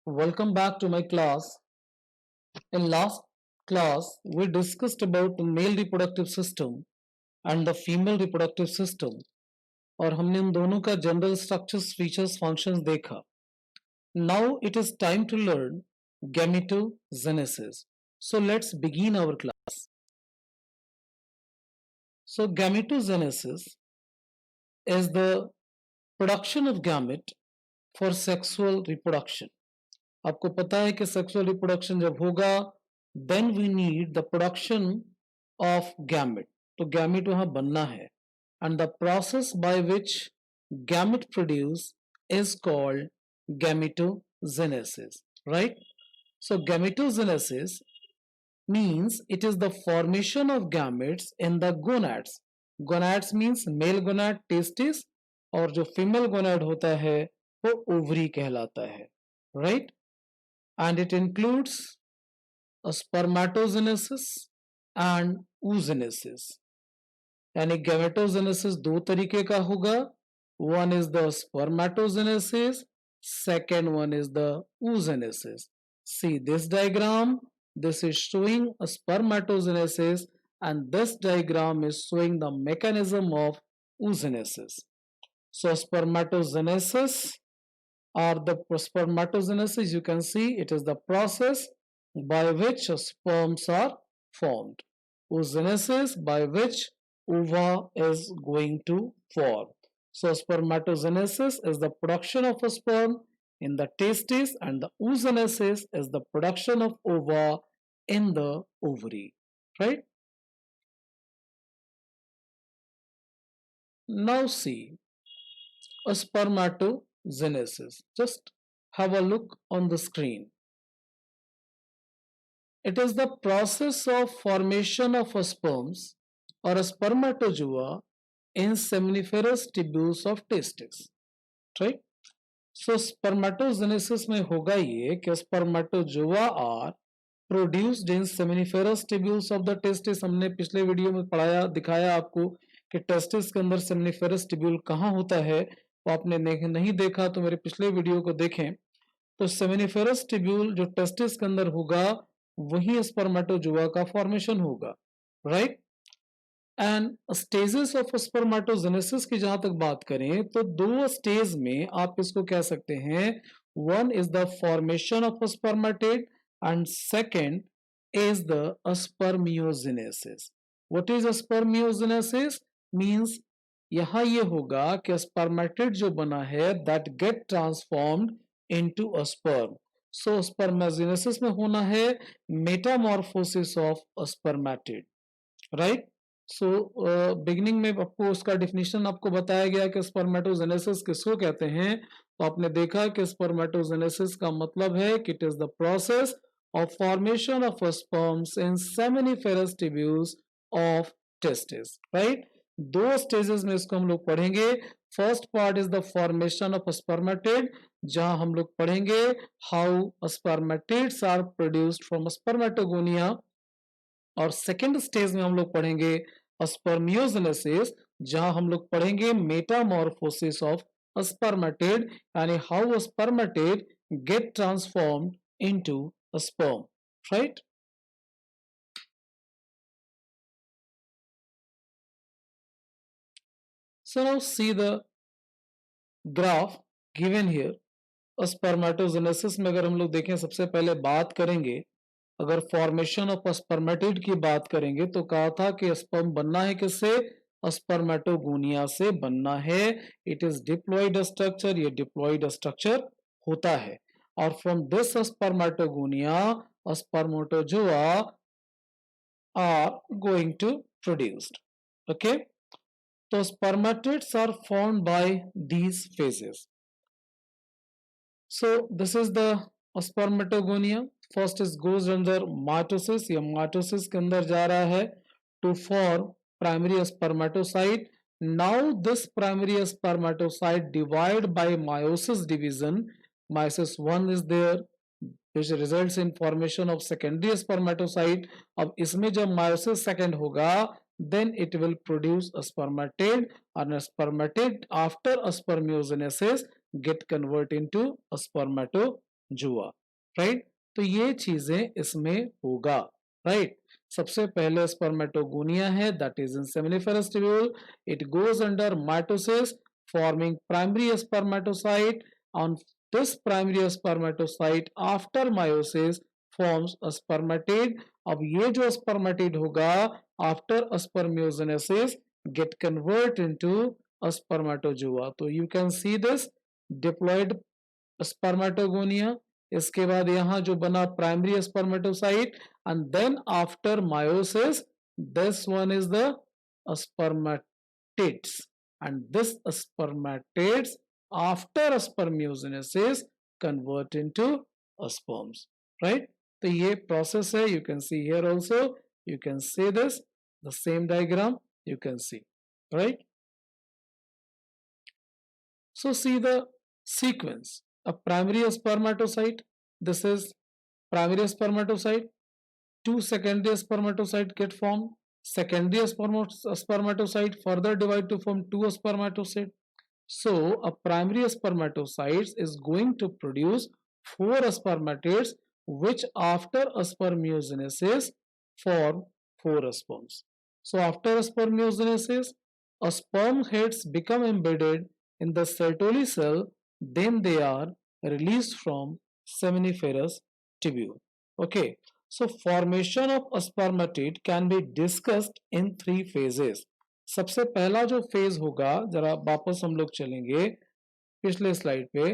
Welcome back to my class. In last class, we discussed about the male reproductive system and the female reproductive system और हमने उन दोनों का general structures features functions देखा. Now it is time to learn gametogenesis. So let's begin our class. So gametogenesis is the production of gamete for sexual reproduction. आपको पता है कि सेक्सुअल रिप्रोडक्शन जब होगा then we need the production of gamete. तो gamete वहां बनना है and the process by which gamete produce is called gametogenesis. Right. So gametogenesis means it is the formation of gametes in the gonads. Gonads means male gonad testis और जो female gonad होता है वो ovary कहलाता है. Right. And it includes a spermatogenesis and oogenesis. यानी gametogenesis दो तरीके का होगा. One is the spermatogenesis, second one is the oogenesis. See this diagram. This is showing a spermatogenesis and this diagram is showing the mechanism of oogenesis. So spermatogenesis or the spermatogenesis, you can see it is the process by which sperms are formed. Oogenesis by which ova is going to form. So spermatogenesis is the production of a sperm in the testis and the oogenesis is the production of ova in the ovary. Right? Now see a spermatogenesis. Just have a look on the screen. It is the process of formation of a sperms or a spermatozoa in seminiferous tubules of testis. Right? So spermatogenesis में होगा ये कि spermatozoa are produced in seminiferous tubules of the testis. हमने पिछले video में पढ़ाया दिखाया आपको कि टेस्टिस के अंदर सेमिनिफेरस ट्यूब्यूल कहाँ होता है. वो आपने नहीं देखा तो मेरे पिछले वीडियो को देखें. तो सेमिनिफेरस ट्यूब्यूल जो टेस्टिस के अंदर होगा वही स्पर्मेटोजोआ का फॉर्मेशन होगा. Right. And stages of spermatogenesis की जहां तक बात करें तो दो स्टेज में आप इसको कह सकते हैं. One is the formation of spermatid and second is the spermiogenesis. What is spermiogenesis means यहां ये होगा कि स्पर्मेटेड जो बना है that get transformed into a sperm. So spermiogenesis में होना है metamorphosis of spermatid. Right. So beginning में आपको उसका डिफिनीशन आपको बताया गया कि स्पर्मेटोजेनेसिस किसको कहते हैं. तो आपने देखा कि स्पर्मेटोजेनेसिस का मतलब है कि it is the process of formation of sperms in seminiferous tubules of testis. Right. दो स्टेजेस में इसको हम लोग पढ़ेंगे. First part is the formation of spermatid जहां हम लोग पढ़ेंगे how spermatids are produced from spermatogonia. और सेकेंड स्टेज में हम लोग पढ़ेंगे स्पर्मियोजेनेसिस जहां हम लोग पढ़ेंगे मेटामॉर्फोसिस ऑफ स्पर्मेटेड यानी how spermatid get transformed into a sperm. Right. So now see the graph given here. Spermatogenesis में अगर हम लोग देखें सबसे पहले बात करेंगे अगर फॉर्मेशन ऑफ स्पर्मेटिड की बात करेंगे तो कहा था कि स्पर्म बनना है किससे. स्पर्मेटोगोनिया से बनना है. It is diploid structure. ये डिप्लॉइड स्ट्रक्चर होता है और from this spermatogonia spermatozoa are going to produced. Okay. तो spermatids are formed by these phases. So this is the spermatogonia. First is goes under mitosis. ये mitosis के अंदर जा रहा है to form primary spermatocyte. Now this primary spermatocyte divide by meiosis division. Meiosis 1 is there which results in formation of secondary spermatocyte. अब इसमें जब meiosis second होगा then it will produce a spermatid and a spermatid after a spermiogenesis get convert into a spermatozoa. जुआ, right. तो ये चीजें इसमें होगा, राइट। सबसे पहले स्पर्मेटोगोनिया है, that is in seminiferous tubule, it goes under mitosis forming primary spermatocyte. On this primary spermatocyte after meiosis forms a spermatid. अब ये जो spermatid होगा after spermiogenesis get convert into a spermatozoa. तो you can see this diploid spermatogonia. इसके बाद यहाँ जो बना primary spermatocyte and then after meiosis this one is the spermatids, and this spermatids after spermiogenesis convert into sperms, right. तो ये process है, you can see here also, you can see this, the same diagram you can see, right. So see the sequence. A primary spermatocyte, this is primary spermatocyte, two secondary spermatocyte get formed, secondary spermatocyte further divide to form two spermatocyte. So a primary spermatocyte is going to produce four spermatids which after spermiogenesis form four sperms. So after spermiogenesis, a sperm heads become embedded in the Sertoli cell, then they are released from seminiferous tubule. Okay, so formation of a spermatid can be discussed in three phases. सबसे पहला जो phase होगा, जरा वापस हम लोग चलेंगे पिछले स्लाइड पे,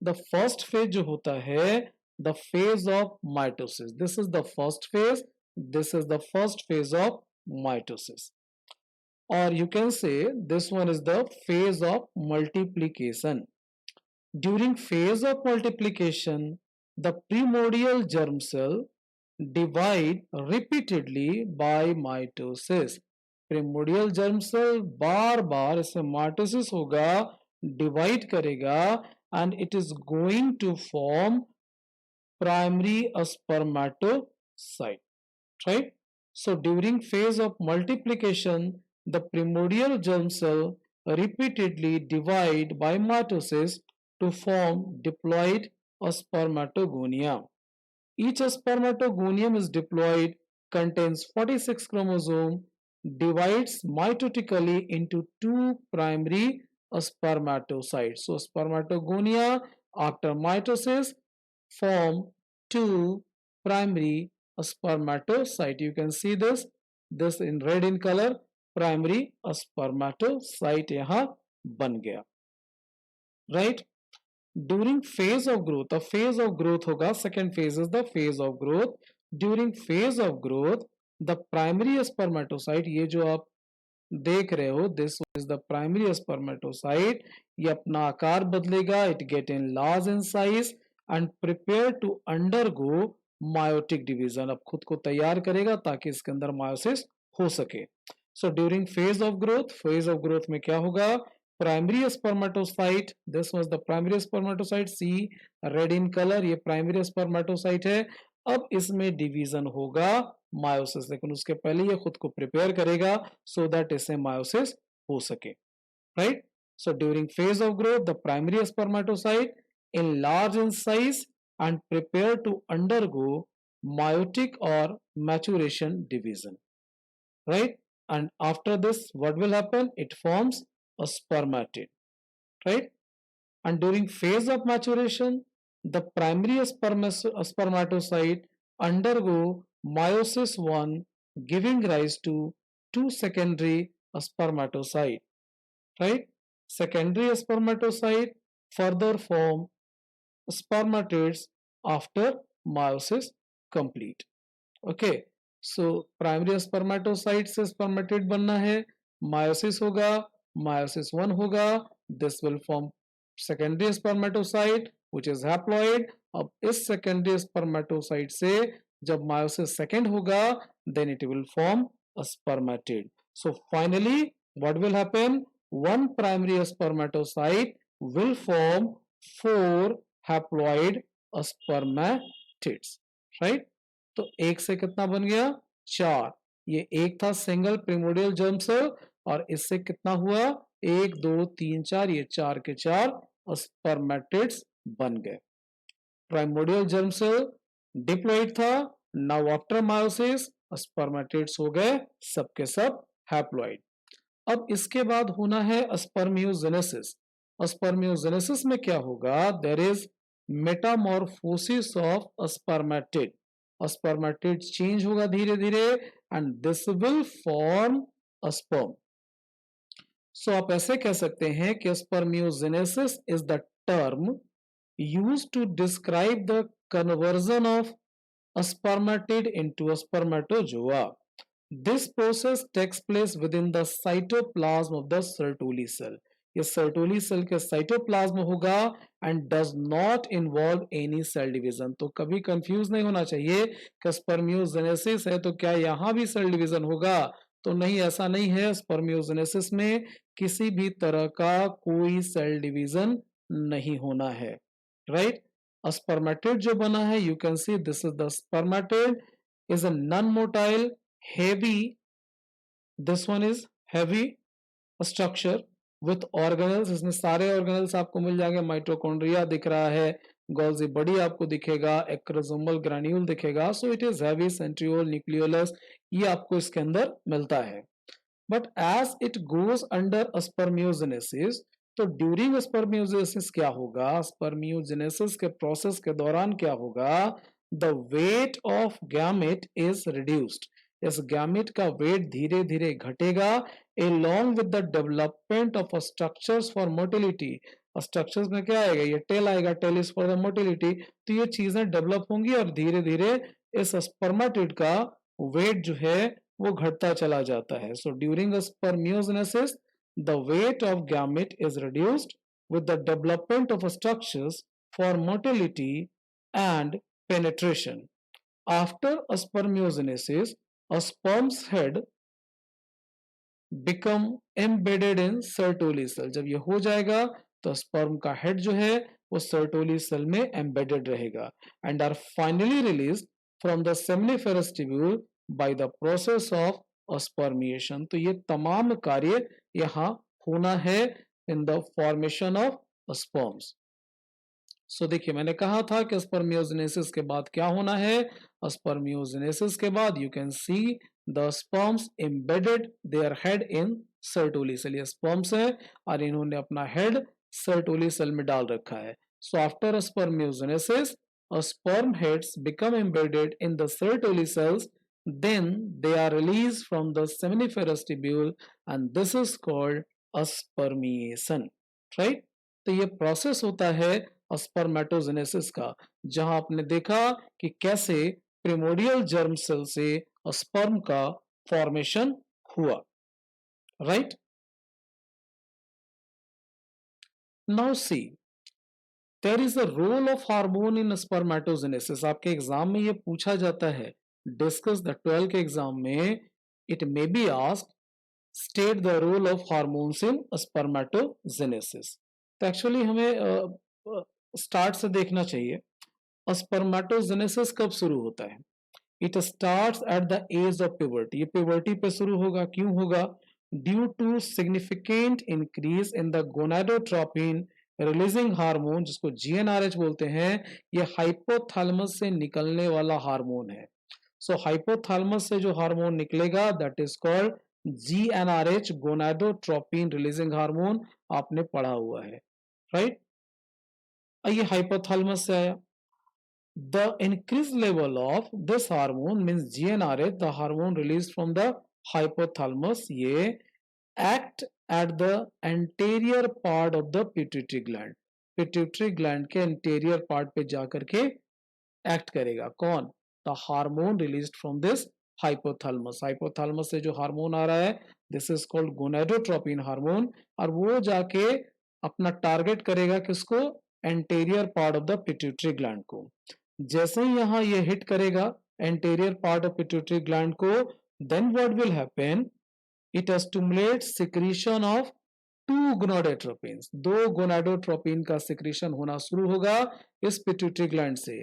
द फर्स्ट फेज जो होता है the phase of mitosis, this is the first phase, this is the first phase of mitosis, और you can say this one is the phase of multiplication. During phase of multiplication the primordial germ cell divide repeatedly by mitosis. Primordial germ cell बार बार इसमें mitosis होगा, divide करेगा and it is going to form primary spermatocyte, right. So during phase of multiplication the primordial germ cell repeatedly divide by mitosis to form diploid spermatogonia. Each spermatogonium is diploid, contains 46 chromosomes, divides mitotically into two primary spermatocytes. So spermatogonia after mitosis form two primary spermatocyte. You can see this in red in color, primary spermatocyte यहाँ बन गया, right. During phase of growth, a phase of growth होगा, second phase is the phase of growth. During phase of growth the primary spermatocyte, ये जो आप देख रहे हो, this is the primary spermatocyte, ये अपना आकार बदलेगा, it get enlarged in size and prepare to undergo meiotic division. अब खुद को तैयार करेगा ताकि इसके अंदर meiosis हो सके. So during phase of growth में क्या होगा, primary spermatocyte, this was the primary spermatocyte, see red in colour, ये प्राइमरी स्पर्मेटोसाइट है. अब इसमें डिवीजन होगा मायोसिस, लेकिन उसके पहले ये खुद को प्रिपेयर करेगा सो दैट इससे मायोसिस हो सके, right. So during phase of growth the primary spermatocyte enlarge in size and prepare to undergo meiotic or maturation division, right. And after this what will happen, it forms a spermatid, right. And during phase of maturation the primary spermatocyte undergo meiosis 1 giving rise to two secondary spermatocyte, right. Secondary spermatocyte further form spermatids after meiosis complete. Okay, so primary spermatocyte से spermatid बनना है, meiosis होगा, meiosis 1 होगा, this will form secondary spermatocyte which is haploid. अब इस secondary spermatocyte से जब meiosis second होगा then it will form a spermatid. So finally what will happen, one primary spermatocyte will form four haploid spermatids, right. तो एक से कितना बन गया, चार. ये एक था सिंगल प्रिमोडियल जर्म सेल और इससे कितना हुआ, एक दो तीन चार, ये चार के चार स्पर्मेटिड्स बन गए, प्राइमोडियल जर्म सेल डिप्लॉइड था, नाउ आफ्टर मायोसिस स्पर्मेटिड्स हो गए सबके सब हैप्लॉइड। अब इसके बाद होना है स्पर्मियोजेनेसिस। स्पर्मियोजेनेसिस में क्या होगा, there is metamorphosis of spermatid. Spermatid change होगा धीरे धीरे and this will form sperm. So आप ऐसे कह सकते हैं कि spermiogenesis is the term used to describe the conversion of a spermatid into a spermatozoa. This process takes place within the cytoplasm of the Sertoli cell. ये Sertoli cell के cytoplasm होगा and does not involve any cell division. तो कभी confuse नहीं होना चाहिए कि spermiogenesis है तो क्या यहाँ भी cell division होगा, तो नहीं, ऐसा नहीं है। spermiogenesis में किसी भी तरह का कोई cell division नहीं होना है, राइट। स्पर्मेटिड जो बना है, you can see this is the spermatid, is a non motile heavy, this one is heavy structure with organelles. इसमें सारे ऑर्गेनल्स आपको मिल जाएंगे, माइटोकॉन्ड्रिया दिख रहा है, गोल्जी बॉडी आपको दिखेगा, एक्रोसोमल ग्रैन्यूल दिखेगा। So it is heavy, centriole, nucleolus, ये आपको इसके अंदर मिलता है। But as it goes under spermiogenesis, तो ड्यूरिंग स्पर्मियोजेनेसिस क्या होगा, स्पर्मियोजेनेसिस के प्रोसेस के दौरान क्या होगा, the weight of gamete is reduced. इस गैमेट का वेट धीरे धीरे घटेगा along with the development of structures for motility। Structures में क्या आएगा, ये टेल आएगा, tail is for the motility. तो ये चीजें डेवलप होंगी और धीरे धीरे इस स्पर्मेटिड का वेट जो है वो घटता चला जाता है। So during spermiogenesis the weight of gamete is reduced with the development of structures for motility and penetration. After spermiogenesis, a sperm's head become embedded in Sertoli cell। जब ये हो जाएगा तो sperm का head जो है वो Sertoli cell में embedded रहेगा and are finally released from the seminiferous tubule by the process of spermiation. तो ये तमाम कार्य यहाँ होना है in the formation of sperms. So देखिए, मैंने कहा था कि स्पर्मियोजेनेसिस के बाद क्या होना है। स्पर्मियोजेनेसिस के बाद you can see the sperms embedded their head in Sertoli cell. ये स्पर्म्स है और इन्होंने अपना हेड सर्टोली सेल में डाल रखा है। So after spermiogenesis sperm heads become embedded in the Sertoli cells, then they are released from the seminiferous tubule and this is called spermiation, right। तो ये प्रोसेस होता है स्पर्मेटोजेनेसिस का, जहां आपने देखा कि कैसे प्रिमोडियल जर्म सेल से स्पर्म का फॉर्मेशन हुआ, right. Now see, there is a role of hormone in spermatogenesis. आपके एग्जाम में ये पूछा जाता है, डिस्कस द 12 के एग्जाम में it may be asked, state the role of hormones in spermatogenesis. तो एक्चुअली हमें स्टार्ट से देखना चाहिए, स्पर्मेटोजेनेसिस कब शुरू होता है। It starts at the age of puberty. ये प्यूबर्टी पे शुरू होगा। क्यों होगा, due to significant increase in the gonadotropin releasing hormone, जिसको जीएनआरएच बोलते हैं। ये हाइपोथैलेमस से निकलने वाला हार्मोन है। सो हाइपोथैलेमस से जो हार्मोन निकलेगा that is called GnRH, gonadotropin releasing hormone, आपने पढ़ा हुआ है, राइट। ये हाइपोथैलेमस से आया। The increased level of this hormone means GnRH, the hormone released from the hypothalamus, ये act at the anterior part of the pituitary gland। pituitary gland के anterior part पे जाकर के act करेगा। कौन, the hormone released from this hypothalamus। hypothalamus से जो hormone आ रहा है this is called gonadotropin hormone, और वो जाके अपना टारगेट करेगा किसको, anterior part of the pituitary gland को। जैसे ही यहाँ ये हिट करेगा anterior part of pituitary gland को, then what will happen, it stimulates secretion of 2 gonadotropins. 2 gonadotropin का सिक्रीशन होना शुरू होगा इस पिट्यूटरी ग्लैंड से।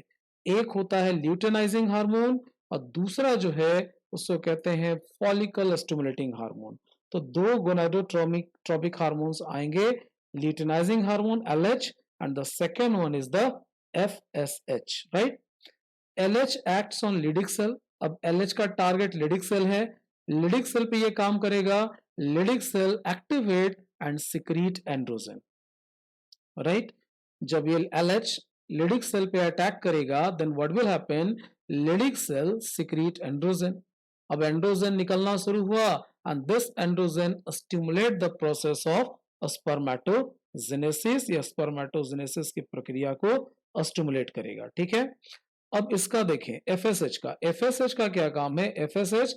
एक होता है ल्यूटेनाइजिंग हार्मोन और दूसरा जो है उसको कहते हैं फॉलिकल स्टिमुलेटिंग हार्मोन। तो 2 गोनाडोट्रोपिक हार्मोन्स आएंगे, luteinising hormone LH and the second one is the FSH, right? LH acts on Leydig cell. अब LH का टारगेट Leydig सेल है, Leydig सेल पे ये काम करेगा, Leydig cell activate and secrete androgen, right? जब ये LH Leydig सेल पे अटैक करेगा, then what will happen? Leydig cell secrete androgen. अब एंड्रोजन निकलना शुरू हुआ and this androgen stimulate the process of spermatogenesis, या स्पर्मेटोजेनेसिस की प्रक्रिया को स्टिमुलेट करेगा. ठीक है, अब इसका देखें FSH का. FSH का क्या काम है? FSH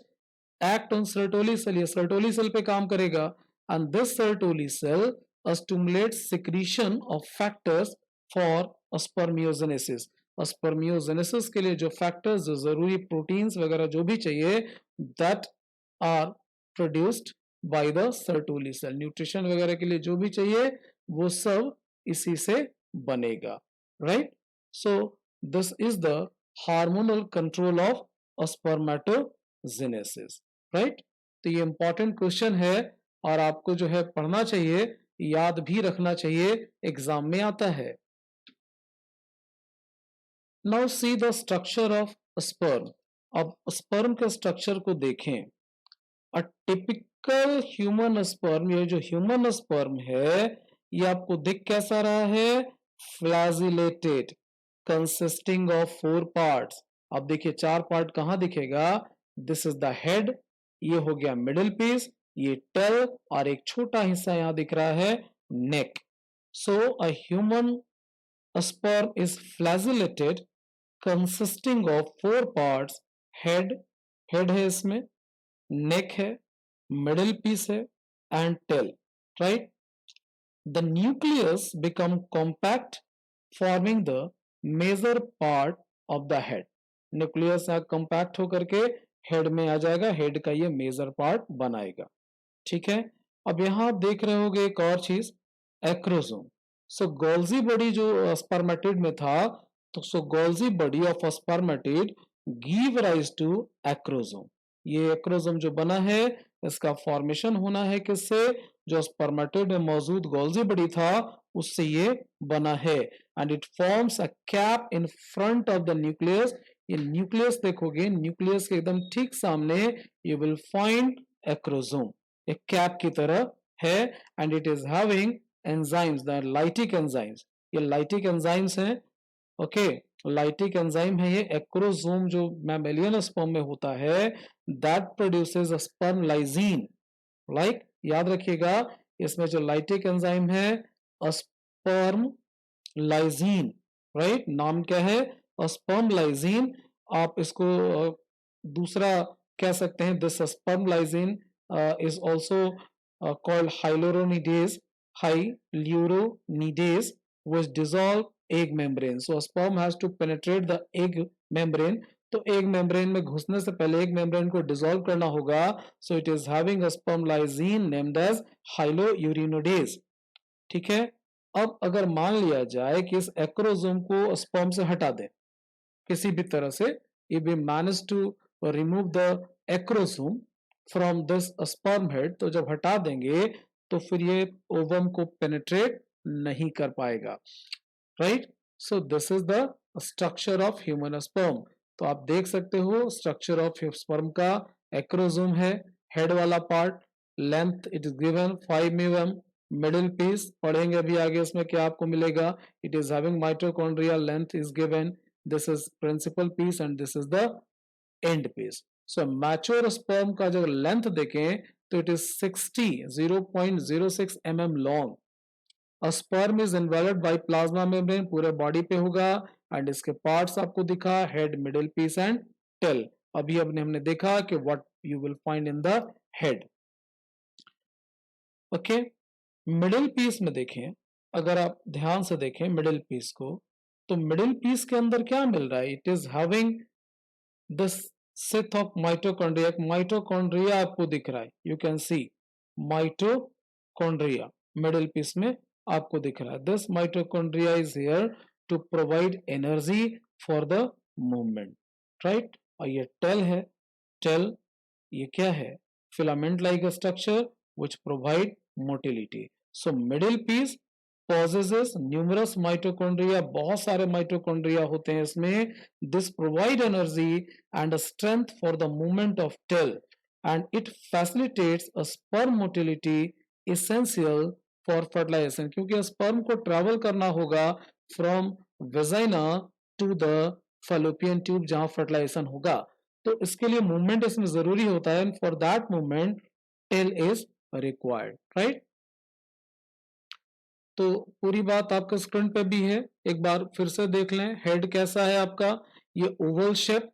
act on Sertoli cell, ये सर्टोली सेल पे काम करेगा and this Sertoli cell stimulate secretion of factors for spermiogenesis. Spermiogenesis के लिए जो फैक्टर्स, जो जरूरी प्रोटीन्स वगैरह जो भी चाहिए, that are produced by the Sertoli cell. Nutrition वगैरह के लिए जो भी चाहिए वो सब इसी से बनेगा, right? So this is the hormonal control of spermatogenesis, right? तो ये इंपॉर्टेंट क्वेश्चन है और आपको जो है पढ़ना चाहिए, याद भी रखना चाहिए, एग्जाम में आता है. Now see the structure of sperm. अब स्पर्म के स्ट्रक्चर को देखें. अ टिपिकल ह्यूमन स्पर्म, ये जो ह्यूमन स्पर्म है ये आपको दिख कैसा रहा है? Flagellated, consisting of 4 parts. अब देखिए 4 पार्ट कहां दिखेगा? दिस इज द हेड, ये हो गया मिडिल पीस, ये टेल, और एक छोटा हिस्सा यहां दिख रहा है neck. So a human sperm is flagellated consisting of 4 parts. Head, head है इसमें, नेक है, मिडिल पीस है and tail, right? The nucleus become compact forming the major part of the head. Nucleus compact होकर के head में आ जाएगा, head का ये मेजर पार्ट बनाएगा. ठीक है, अब यहां आप देख रहे होगे एक और चीज, एक्रोसोम. सो गोल्जी बॉडी जो स्पर्मेटिड में था, तो so Golgi body of spermatid give rise to acrosome. ये एक्रोसोम जो बना है इसका फॉर्मेशन होना है किससे? जो स्पर्मेटिड में मौजूद गोल्जी बॉडी था उससे ये बना है. And it forms a cap in front of the nucleus. ये न्यूक्लियस देखोगे, न्यूक्लियस के एकदम ठीक सामने यू विल फाइंड एक्रोसोम, एक कैप की तरह है. And it is having enzymes, the lytic enzymes. ये लाइटिक एंजाइम्स हैं, ओके, लाइटिक एंजाइम है ये. एक्रोसोम जो मैमेलियन स्पर्म में होता है, that produces sperm lysine. Like याद रखिएगा, इसमें जो लाइटिक एंजाइम है स्पर्म लाइजीन, राइट? नाम क्या है? Sperm lysine. आप इसको दूसरा कह सकते हैं, this sperm lysine is also called hyaluronidase, hyaluronidase, which dissolve egg membrane. So sperm has to penetrate the egg membrane. तो egg membrane में घुसने से पहले egg membrane को dissolve करना होगा. So it is having a sperm lysine named as hyaluronidase. ठीक है, अब अगर मान लिया जाए कि इस एक्रोसोम को स्पर्म से हटा दें किसी भी तरह से, if we manage to remove the acrosome from this sperm head, तो जब हटा देंगे तो फिर ये ओवम को पेनिट्रेट नहीं कर पाएगा, right? So this is the structure of human sperm. तो आप देख सकते हो स्ट्रक्चर ऑफ स्पर्म का. एक्रोसोम है, हेड वाला part, length it is given 5 mm, middle piece पढ़ेंगे अभी आगे इसमें क्या आपको मिलेगा. It is having mitochondria, length is given, this is principal piece and this is the end piece. So mature sperm का जब लेंथ देखें तो it is 0.06 mm long. Sperm is enveloped by plasma membrane, पूरे body पे होगा. एंड इसके parts आपको दिखा, head, middle piece and tail. अभी हमने देखा कि what you will find in the head. Okay, middle piece में देखें, अगर आप ध्यान से देखें मिडिल पीस को, तो मिडिल पीस के अंदर क्या मिल रहा है? It is having this sheath of mitochondria. Mitochondria आपको दिख रहा है, you can see mitochondria middle piece में आपको दिख रहा है. This mitochondria is here to provide energy for the movement, right? और ये टेल है. टेल ये क्या है? Filament like structure which provide motility. So middle piece possesses numerous mitochondria, बहुत सारे mitochondria होते हैं इसमें. This provide energy and a strength for the movement of tail, and it facilitates a sperm motility essential for fertilization. क्योंकि sperm को travel करना होगा from vagina to the fallopian tube जहाँ fertilization होगा, तो इसके लिए movement इसमें जरूरी होता है, and for that movement tail is required, right? तो पूरी बात आपके स्क्रीन पे भी है, एक बार फिर से देख लें. हेड कैसा है आपका, ये ओवल शेप,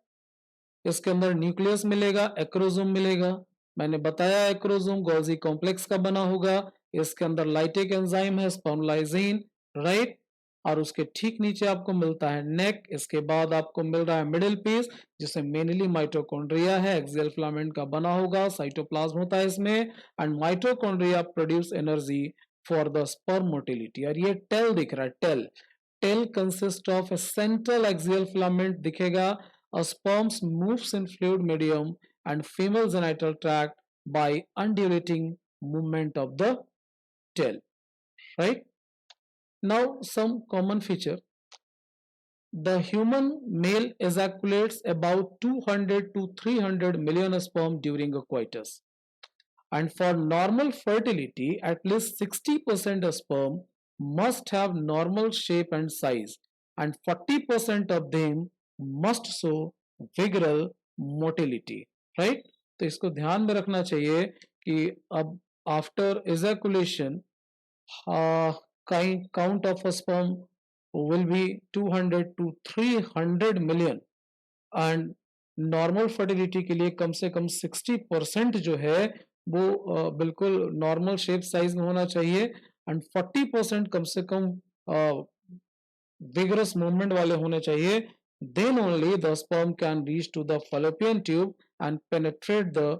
इसके अंदर न्यूक्लियस मिलेगा, एक्रोसोम मिलेगा. मैंने बताया एक्रोसोम गोल्जी कॉम्प्लेक्स का बना होगा, इसके अंदर लाइटिक एंजाइम है स्पर्मलाइजिन, राइट. और उसके ठीक नीचे आपको मिलता है नेक, इसके बाद आपको मिल रहा है मिडिल पीस जिसमें मेनली माइटोकॉन्ड्रिया है, एक्सियल फिलामेंट का बना होगा, साइटोप्लाज्म होता है इसमें, and mitochondria produce energy for the sperm motility. और ये टेल दिख रहा है, tail. Tail consist of a central axial filament दिखेगा. A sperm moves in fluid medium and female genital tract by undulating movement of the tail. Right? Now some common feature. The human male ejaculates about 200 to 300 million sperm during a coitus. And for normal fertility, at least 60% of sperm must have normal shape and size, and 40% of them must show vigorous motility, right. तो इसको ध्यान में रखना चाहिए कि अब after ejaculation count of a sperm will be 200 to 300 million, and normal fertility के लिए कम से कम 60% जो है वो बिल्कुल नॉर्मल शेप साइज में होना चाहिए, एंड 40% कम से कम vigorous movement वाले होने चाहिए. Then only the sperm can reach to the fallopian tube and penetrate the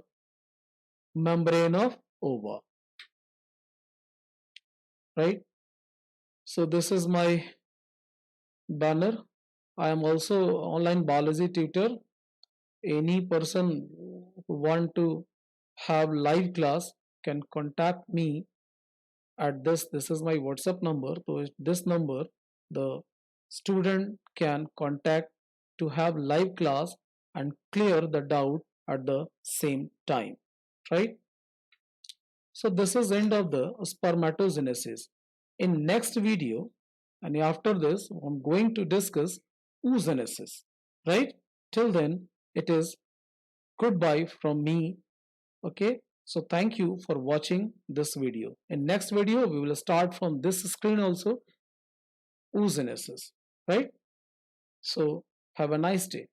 membrane of ova, right. So this is my banner. I am also online biology tutor. Any person who want to have live class can contact me at this is my WhatsApp number. So this number the student can contact to have live class and clear the doubt at the same time, right. So this is end of the spermatogenesis. In next video and after this I'm going to discuss oogenesis, right. Till then it is goodbye from me. Okay, so thank you for watching this video. In next video we will start from this screen also, oogenesis, right. So have a nice day.